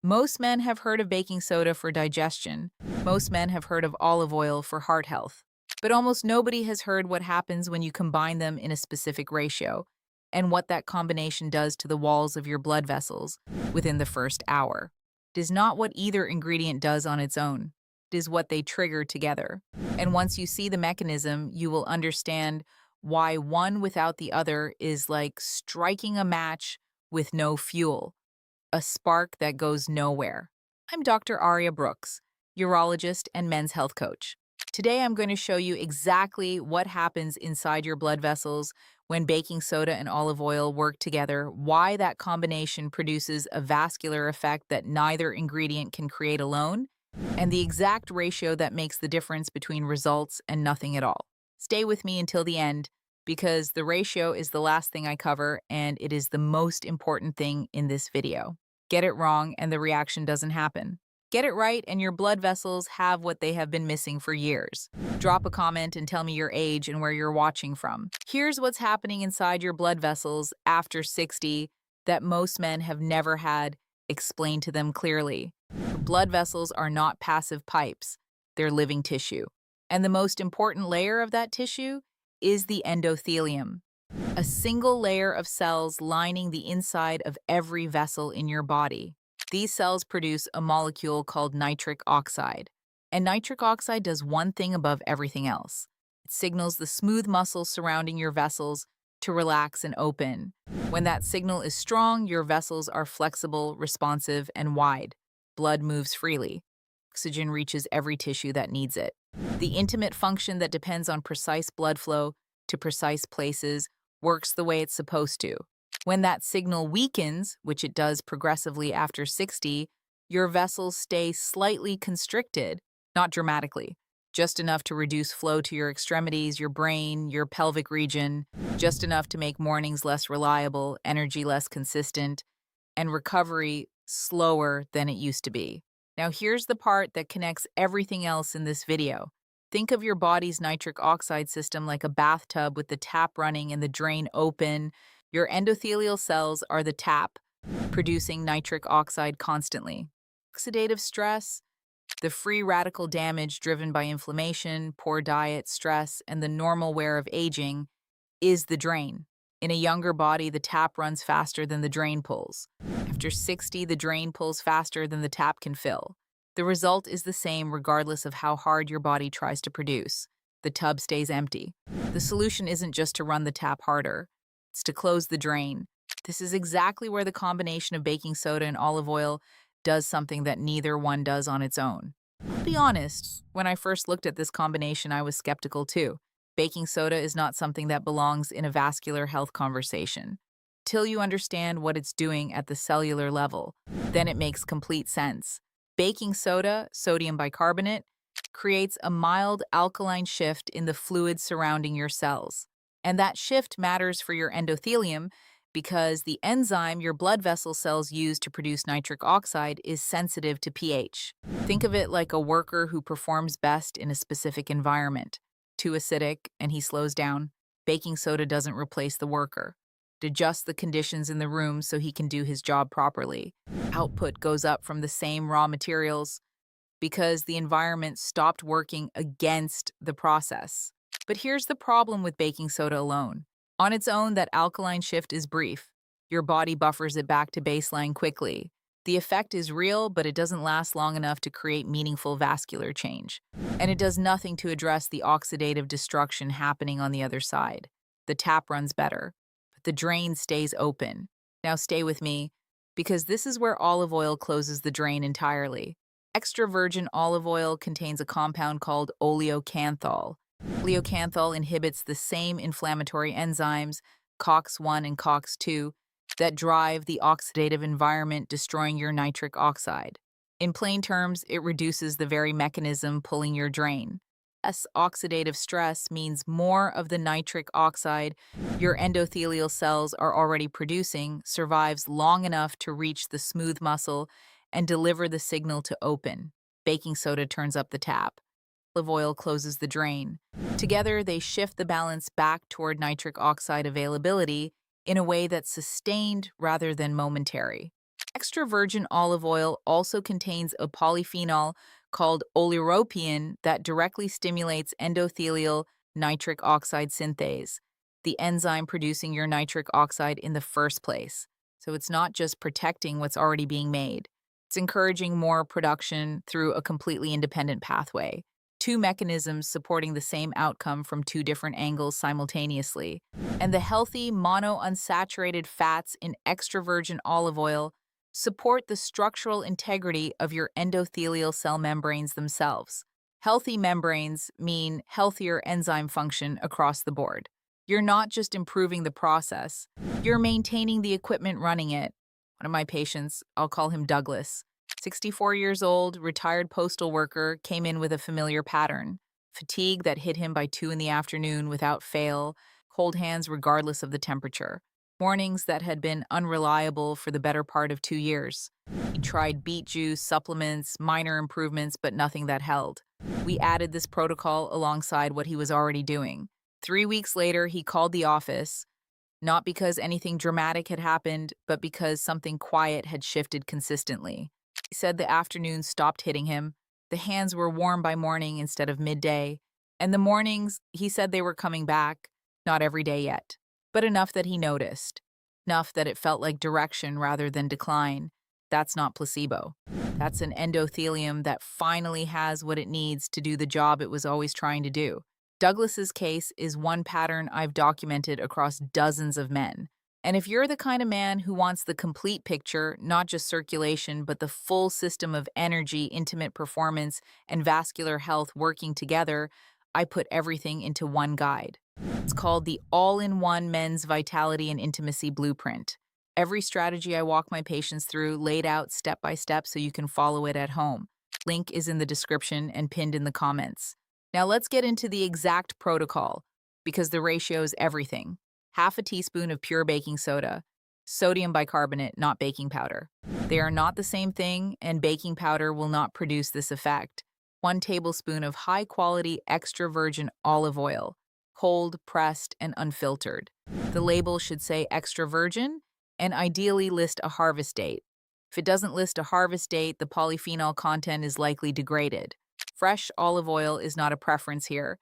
Most men have heard of baking soda for digestion. Most men have heard of olive oil for heart health. But almost nobody has heard what happens when you combine them in a specific ratio and what that combination does to the walls of your blood vessels within the first hour. It is not what either ingredient does on its own. It is what they trigger together. And once you see the mechanism, you will understand why one without the other is like striking a match with no fuel, a spark that goes nowhere. I'm Dr. Aria Brooks, urologist and men's health coach. Today I'm going to show you exactly what happens inside your blood vessels when baking soda and olive oil work together, why that combination produces a vascular effect that neither ingredient can create alone, and the exact ratio that makes the difference between results and nothing at all. Stay with me until the end because the ratio is the last thing I cover and it is the most important thing in this video. Get it wrong and the reaction doesn't happen. Get it right and your blood vessels have what they have been missing for years. Drop a comment and tell me your age and where you're watching from. Here's what's happening inside your blood vessels after 60 that most men have never had explained to them clearly. Blood vessels are not passive pipes, they're living tissue. And the most important layer of that tissue is the endothelium, a single layer of cells lining the inside of every vessel in your body. These cells produce a molecule called nitric oxide. And nitric oxide does one thing above everything else. It signals the smooth muscles surrounding your vessels to relax and open. When that signal is strong, your vessels are flexible, responsive, and wide. Blood moves freely. Oxygen reaches every tissue that needs it. The intimate function that depends on precise blood flow to precise places works the way it's supposed to. When that signal weakens, which it does progressively after 60, your vessels stay slightly constricted, not dramatically, just enough to reduce flow to your extremities, your brain, your pelvic region, just enough to make mornings less reliable, energy less consistent, and recovery slower than it used to be. Now here's the part that connects everything else in this video. Think of your body's nitric oxide system like a bathtub with the tap running and the drain open. Your endothelial cells are the tap, producing nitric oxide constantly. Oxidative stress, the free radical damage driven by inflammation, poor diet, stress, and the normal wear of aging, is the drain. In a younger body, the tap runs faster than the drain pulls. After 60, the drain pulls faster than the tap can fill. The result is the same regardless of how hard your body tries to produce. The tub stays empty. The solution isn't just to run the tap harder. It's to close the drain. This is exactly where the combination of baking soda and olive oil does something that neither one does on its own. I'll be honest, when I first looked at this combination, I was skeptical too. Baking soda is not something that belongs in a vascular health conversation. Till you understand what it's doing at the cellular level, then it makes complete sense. Baking soda, sodium bicarbonate, creates a mild alkaline shift in the fluid surrounding your cells. And that shift matters for your endothelium because the enzyme your blood vessel cells use to produce nitric oxide is sensitive to pH. Think of it like a worker who performs best in a specific environment. Too acidic, and he slows down. Baking soda doesn't replace the worker. It adjusts the conditions in the room so he can do his job properly. Output goes up from the same raw materials because the environment stopped working against the process. But here's the problem with baking soda alone. On its own, that alkaline shift is brief. Your body buffers it back to baseline quickly. The effect is real, but it doesn't last long enough to create meaningful vascular change. And it does nothing to address the oxidative destruction happening on the other side. The tap runs better, but the drain stays open. Now stay with me, because this is where olive oil closes the drain entirely. Extra virgin olive oil contains a compound called oleocanthal. Oleocanthal inhibits the same inflammatory enzymes, COX-1 and COX-2, that drive the oxidative environment, destroying your nitric oxide. In plain terms, it reduces the very mechanism pulling your drain. Less oxidative stress means more of the nitric oxide your endothelial cells are already producing survives long enough to reach the smooth muscle and deliver the signal to open. Baking soda turns up the tap. Olive oil closes the drain. Together, they shift the balance back toward nitric oxide availability in a way that's sustained rather than momentary. Extra virgin olive oil also contains a polyphenol called oleuropein that directly stimulates endothelial nitric oxide synthase, the enzyme producing your nitric oxide in the first place. So it's not just protecting what's already being made, it's encouraging more production through a completely independent pathway. Two mechanisms supporting the same outcome from two different angles simultaneously. And the healthy monounsaturated fats in extra virgin olive oil support the structural integrity of your endothelial cell membranes themselves. Healthy membranes mean healthier enzyme function across the board. You're not just improving the process, you're maintaining the equipment running it. One of my patients, I'll call him Douglas, 64 years old, retired postal worker, came in with a familiar pattern. Fatigue that hit him by 2 in the afternoon without fail, cold hands regardless of the temperature. Mornings that had been unreliable for the better part of 2 years. He tried beet juice, supplements, minor improvements, but nothing that held. We added this protocol alongside what he was already doing. 3 weeks later, he called the office, not because anything dramatic had happened, but because something quiet had shifted consistently. He said the afternoons stopped hitting him. The hands were warm by morning instead of midday. And the mornings, he said they were coming back, not every day yet, but enough that he noticed. Enough that it felt like direction rather than decline. That's not placebo. That's an endothelium that finally has what it needs to do the job it was always trying to do. Douglas's case is one pattern I've documented across dozens of men. And if you're the kind of man who wants the complete picture, not just circulation, but the full system of energy, intimate performance, and vascular health working together, I put everything into one guide. It's called the All-in-One Men's Vitality and Intimacy Blueprint. Every strategy I walk my patients through laid out step by step so you can follow it at home. Link is in the description and pinned in the comments. Now let's get into the exact protocol, because the ratio is everything. Half a teaspoon of pure baking soda, sodium bicarbonate, not baking powder. They are not the same thing, and baking powder will not produce this effect. 1 tablespoon of high-quality extra virgin olive oil, cold, pressed, and unfiltered. The label should say extra virgin, and ideally list a harvest date. If it doesn't list a harvest date, the polyphenol content is likely degraded. Fresh olive oil is not a preference here.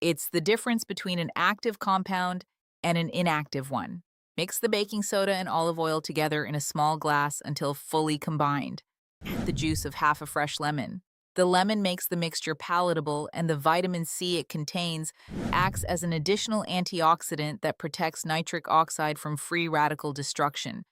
It's the difference between an active compound and an inactive one. Mix the baking soda and olive oil together in a small glass until fully combined. Add the juice of half a fresh lemon. The lemon makes the mixture palatable, and the vitamin C it contains acts as an additional antioxidant that protects nitric oxide from free radical destruction,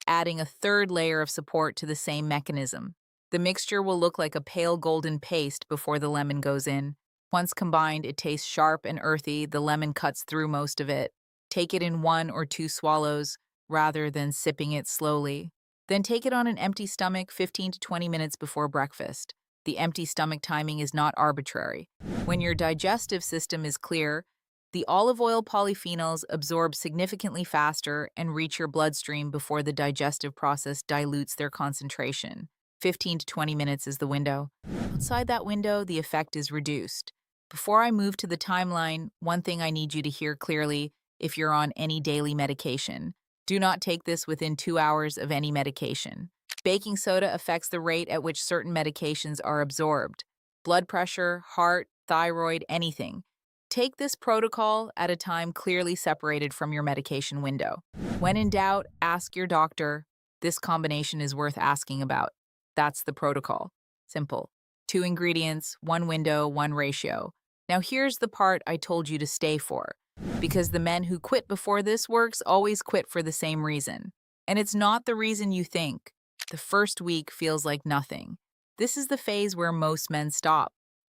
adding a third layer of support to the same mechanism. The mixture will look like a pale golden paste before the lemon goes in. Once combined, it tastes sharp and earthy. The lemon cuts through most of it. Take it in 1 or 2 swallows rather than sipping it slowly. Then take it on an empty stomach 15 to 20 minutes before breakfast. The empty stomach timing is not arbitrary. When your digestive system is clear, the olive oil polyphenols absorb significantly faster and reach your bloodstream before the digestive process dilutes their concentration. 15 to 20 minutes is the window. Outside that window, the effect is reduced. Before I move to the timeline, one thing I need you to hear clearly if you're on any daily medication. Do not take this within 2 hours of any medication. Baking soda affects the rate at which certain medications are absorbed. Blood pressure, heart, thyroid, anything. Take this protocol at a time clearly separated from your medication window. When in doubt, ask your doctor. This combination is worth asking about. That's the protocol. Simple. 2 ingredients, 1 window, 1 ratio. Now here's the part I told you to stay for, because the men who quit before this works always quit for the same reason. And it's not the reason you think. The first week feels like nothing. This is the phase where most men stop.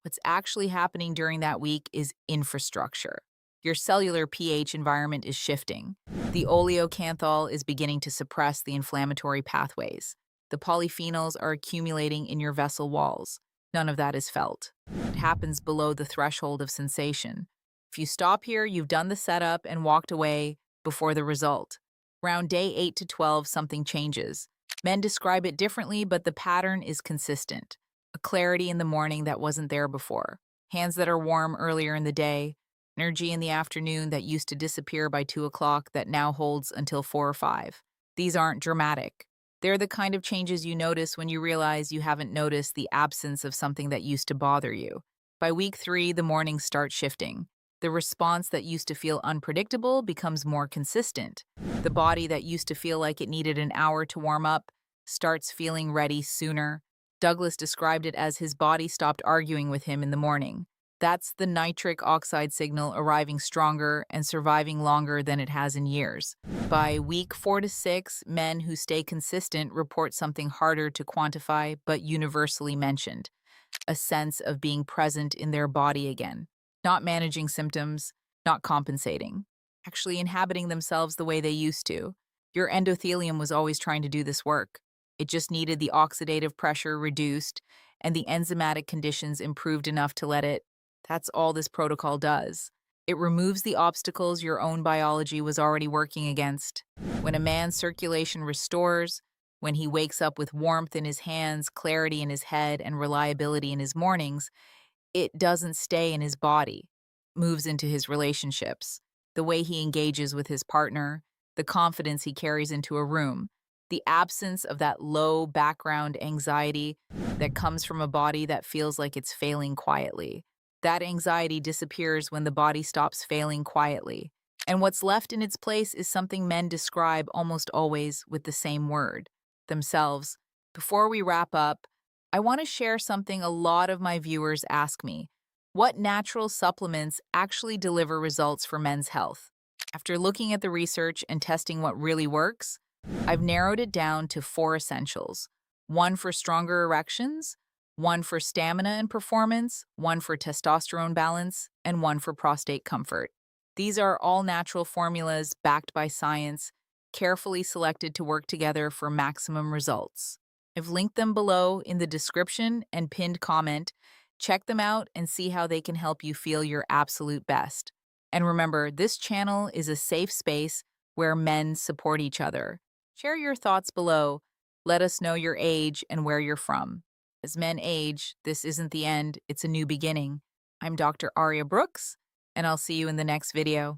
What's actually happening during that week is infrastructure. Your cellular pH environment is shifting. The oleocanthal is beginning to suppress the inflammatory pathways. The polyphenols are accumulating in your vessel walls. None of that is felt. It happens below the threshold of sensation. If you stop here, you've done the setup and walked away before the result. Around day 8 to 12, something changes. Men describe it differently, but the pattern is consistent. A clarity in the morning that wasn't there before. Hands that are warm earlier in the day. Energy in the afternoon that used to disappear by 2 o'clock that now holds until 4 or 5. These aren't dramatic. They're the kind of changes you notice when you realize you haven't noticed the absence of something that used to bother you. By week 3, the mornings start shifting. The response that used to feel unpredictable becomes more consistent. The body that used to feel like it needed an hour to warm up starts feeling ready sooner. Douglas described it as his body stopped arguing with him in the morning. That's the nitric oxide signal arriving stronger and surviving longer than it has in years. By week 4 to 6, men who stay consistent report something harder to quantify but universally mentioned: a sense of being present in their body again, not managing symptoms, not compensating, actually inhabiting themselves the way they used to. Your endothelium was always trying to do this work. It just needed the oxidative pressure reduced and the enzymatic conditions improved enough to let it. That's all this protocol does. It removes the obstacles your own biology was already working against. When a man's circulation restores, when he wakes up with warmth in his hands, clarity in his head, and reliability in his mornings, it doesn't stay in his body. It moves into his relationships, the way he engages with his partner, the confidence he carries into a room, the absence of that low background anxiety that comes from a body that feels like it's failing quietly. That anxiety disappears when the body stops failing quietly. And what's left in its place is something men describe almost always with the same word: themselves. Before we wrap up, I want to share something a lot of my viewers ask me: what natural supplements actually deliver results for men's health? After looking at the research and testing what really works, I've narrowed it down to 4 essentials: one for stronger erections, one for stamina and performance, one for testosterone balance, and one for prostate comfort. These are all natural formulas backed by science, carefully selected to work together for maximum results. I've linked them below in the description and pinned comment. Check them out and see how they can help you feel your absolute best. And remember, this channel is a safe space where men support each other. Share your thoughts below. Let us know your age and where you're from. As men age, this isn't the end, it's a new beginning. I'm Dr. Aria Brooks, and I'll see you in the next video.